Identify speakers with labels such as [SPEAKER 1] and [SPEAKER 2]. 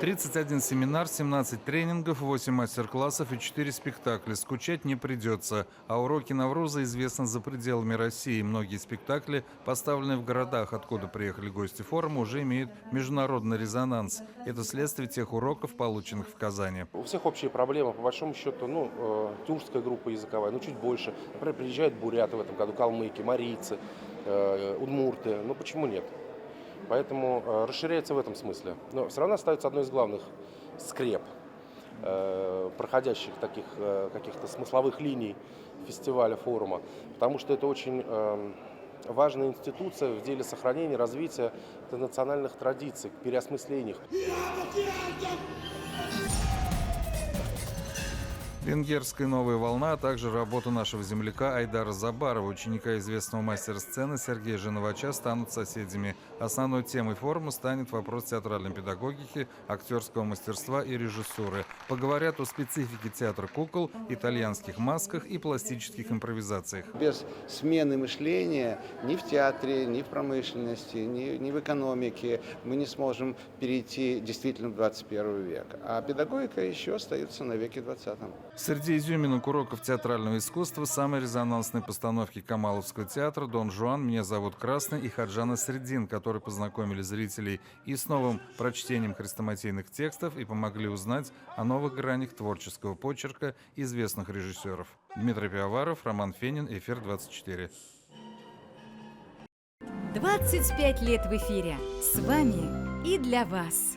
[SPEAKER 1] 31 семинар, 17 тренингов, 8 мастер-классов и 4 спектакля. Скучать не придется. А уроки Навруза известны за пределами России. Многие спектакли, поставленные в городах, откуда приехали гости форума, уже имеют международный резонанс. Это следствие тех уроков, полученных в Казани.
[SPEAKER 2] У всех общие проблемы, по большому счету, тюркская группа языковая, чуть больше. Например, приезжают буряты в этом году, калмыки, марийцы, удмурты. Почему нет? Поэтому расширяется в этом смысле. Но все равно остается одной из главных скреп, проходящих таких каких-то смысловых линий фестиваля, форума. Потому что это очень важная институция в деле сохранения, развития национальных традиций, переосмысления их.
[SPEAKER 1] Венгерская новая волна, а также работа нашего земляка Айдара Забарова, ученика известного мастера сцены Сергея Женовача, станут соседями. Основной темой форума станет вопрос театральной педагогики, актерского мастерства и режиссуры. Поговорят о специфике театра кукол, итальянских масках и пластических импровизациях.
[SPEAKER 3] Без смены мышления ни в театре, ни в промышленности, ни в экономике мы не сможем перейти действительно в 21 век. А педагогика еще остается на веке 20.
[SPEAKER 1] Среди изюминок уроков театрального искусства самые резонансные постановки Камаловского театра «Дон Жуан», «Меня зовут Красный» и «Хаджана Средин», которые познакомили зрителей и с новым прочтением хрестоматийных текстов и помогли узнать о новых гранях творческого почерка известных режиссеров. Дмитрий Пивоваров, Роман Фенин, Эфир 24.
[SPEAKER 4] 25 лет в эфире. С вами и для вас.